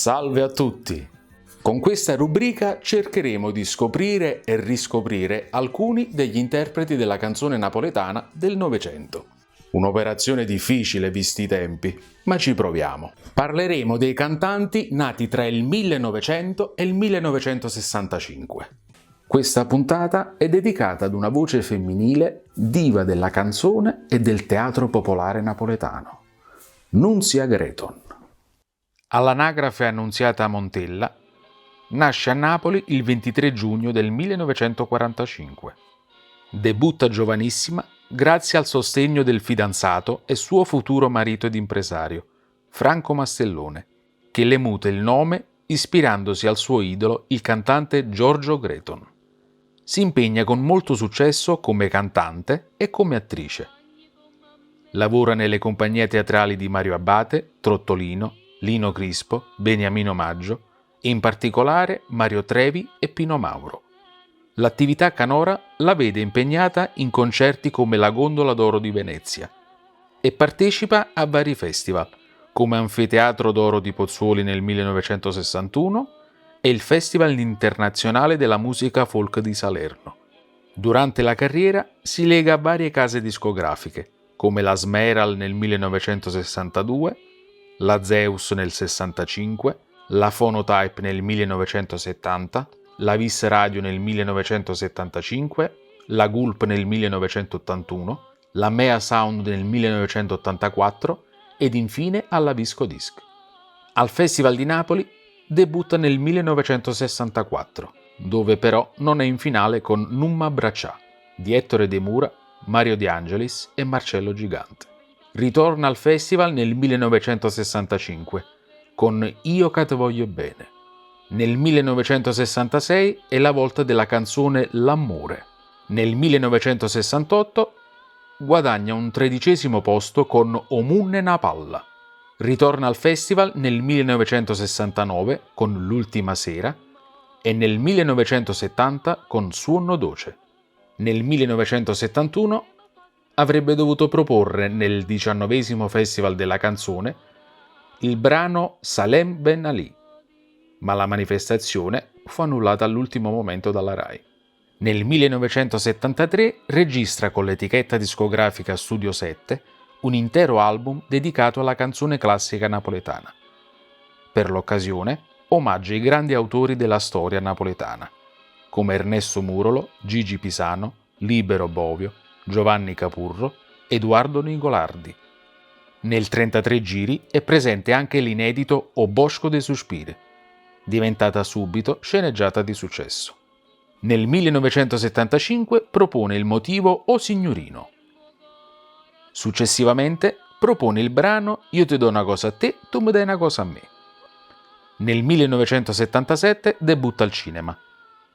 Salve a tutti! Con questa rubrica cercheremo di scoprire e riscoprire alcuni degli interpreti della canzone napoletana del Novecento. Un'operazione difficile visti i tempi, ma ci proviamo. Parleremo dei cantanti nati tra il 1900 e il 1965. Questa puntata è dedicata ad una voce femminile diva della canzone e del teatro popolare napoletano, Nunzia Greton. All'anagrafe Annunziata Montella, nasce a Napoli il 23 giugno del 1945. Debutta giovanissima grazie al sostegno del fidanzato e suo futuro marito ed impresario, Franco Mastellone, che le muta il nome ispirandosi al suo idolo, il cantante Giorgio Greton. Si impegna con molto successo come cantante e come attrice. Lavora nelle compagnie teatrali di Mario Abbate, Trottolino, Lino Crispo, Beniamino Maggio e in particolare Mario Trevi e Pino Mauro. L'attività canora la vede impegnata in concerti come la Gondola d'Oro di Venezia e partecipa a vari festival come Anfiteatro d'Oro di Pozzuoli nel 1961 e il Festival Internazionale della Musica Folk di Salerno. Durante la carriera si lega a varie case discografiche come la Smeral nel 1962, la Zeus nel 65, la Phonotype nel 1970, la Vis Radio nel 1975, la Gulp nel 1981, la Mea Sound nel 1984 ed infine alla Visco Disc. Al Festival di Napoli debutta nel 1964, dove però non è in finale con Numma Braccià di Ettore De Mura, Mario De Angelis e Marcello Gigante. Ritorna al festival nel 1965 con Io ca te voglio bene. Nel 1966 è la volta della canzone L'amore. Nel 1968 guadagna un 13° posto con Omunne na palla. Ritorna al festival nel 1969 con L'ultima sera e nel 1970 con Suono doce. Nel 1971 avrebbe dovuto proporre nel 19° Festival della canzone il brano Salem Ben Ali, ma la manifestazione fu annullata all'ultimo momento dalla RAI. Nel 1973 registra con l'etichetta discografica Studio 7 un intero album dedicato alla canzone classica napoletana. Per l'occasione omaggia i grandi autori della storia napoletana, come Ernesto Murolo, Gigi Pisano, Libero Bovio, Giovanni Capurro, Edoardo Nicolardi. Nel 33 giri è presente anche l'inedito O Bosco de Suspiri, diventata subito sceneggiata di successo. Nel 1975 propone il motivo O Signorino. Successivamente propone il brano Io ti do una cosa a te, tu mi dai una cosa a me. Nel 1977 debutta al cinema,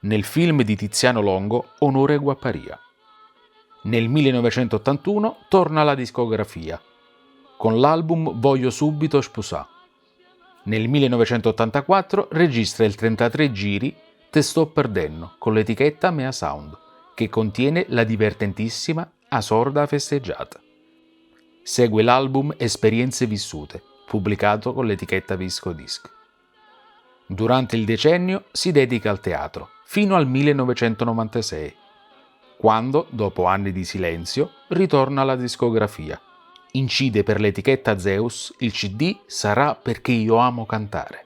nel film di Tiziano Longo Onore Guapparia. Nel 1981 torna alla discografia, con l'album Voglio subito sposà. Nel 1984 registra il 33 giri Te sto perdendo con l'etichetta Mea Sound, che contiene la divertentissima A sorda festeggiata. Segue l'album Esperienze vissute, pubblicato con l'etichetta Visco Disc. Durante il decennio si dedica al teatro, fino al 1996, quando, dopo anni di silenzio, ritorna alla discografia. Incide per l'etichetta Zeus il CD Sarà perché io amo cantare.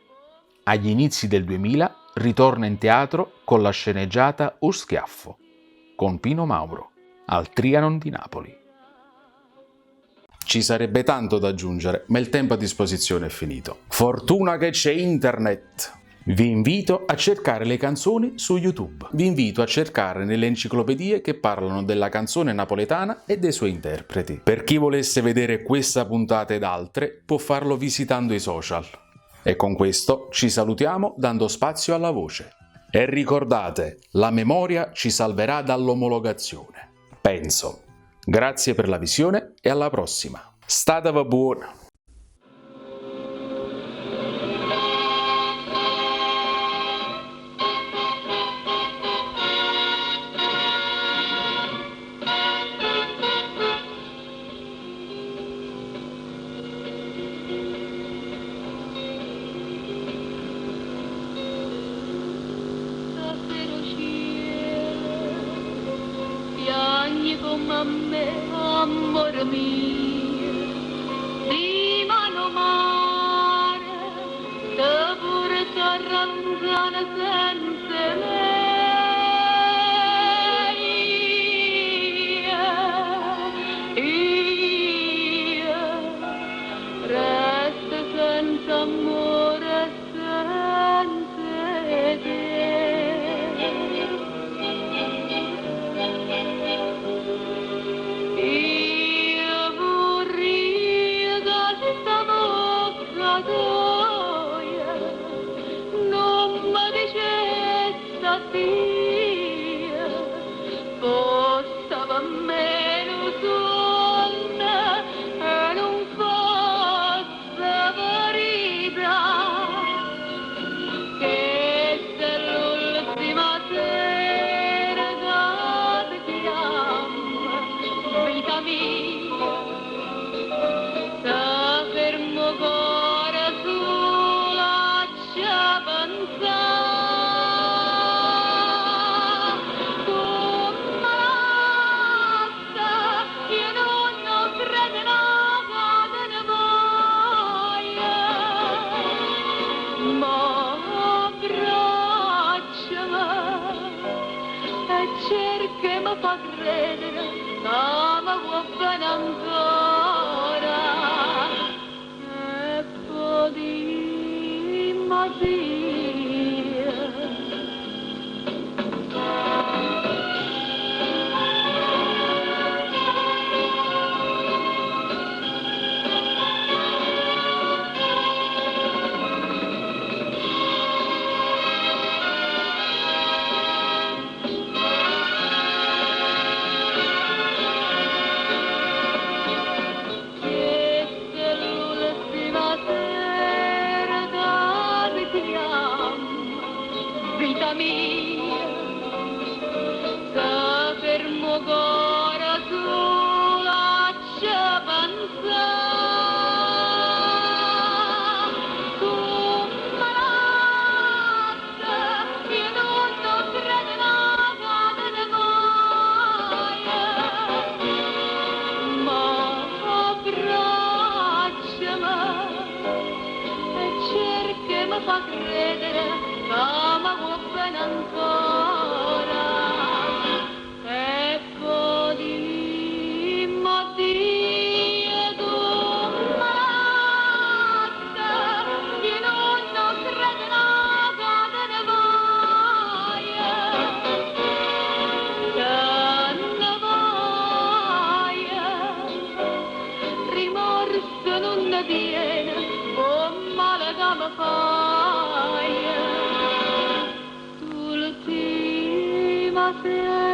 Agli inizi del 2000 ritorna in teatro con la sceneggiata O Schiaffo, con Pino Mauro, al Trianon di Napoli. Ci sarebbe tanto da aggiungere, ma il tempo a disposizione è finito. Fortuna che c'è internet! Vi invito a cercare le canzoni su YouTube. Vi invito a cercare nelle enciclopedie che parlano della canzone napoletana e dei suoi interpreti. Per chi volesse vedere questa puntata ed altre, può farlo visitando i social. E con questo ci salutiamo dando spazio alla voce. E ricordate, la memoria ci salverà dall'omologazione. Penso. Grazie per la visione e alla prossima. Statevi buoni! sogni come a me, amore mio, di mano mare, te porta lontana senza lei. Io resto senza amore, senza te. Io vorrei che questa bocca tua non mi dicesse addio, fosse per me un sogno e non fosse verità. Questa è l'ultima sera che ti chiamo, vita mia, se fermo cuore solo a pensare, come resta, io non credo che ne voglia, ma abbracciami e cerca mi fa credere che mi vuoi bene ancora, e poi dimmi addio. Questa è l'ultima sera che ti chiamo, vita mia, se fermo cuore solo a pensare, come resta, io non credo che ne voglia, ma abbracciami e cerca mi fa credere che mi vuoi bene ancora, e poi dimmi addio, tu mi resta, io non credo che ne voglia, rimorso non ne viene, oh male che mi fai, l'ultima sera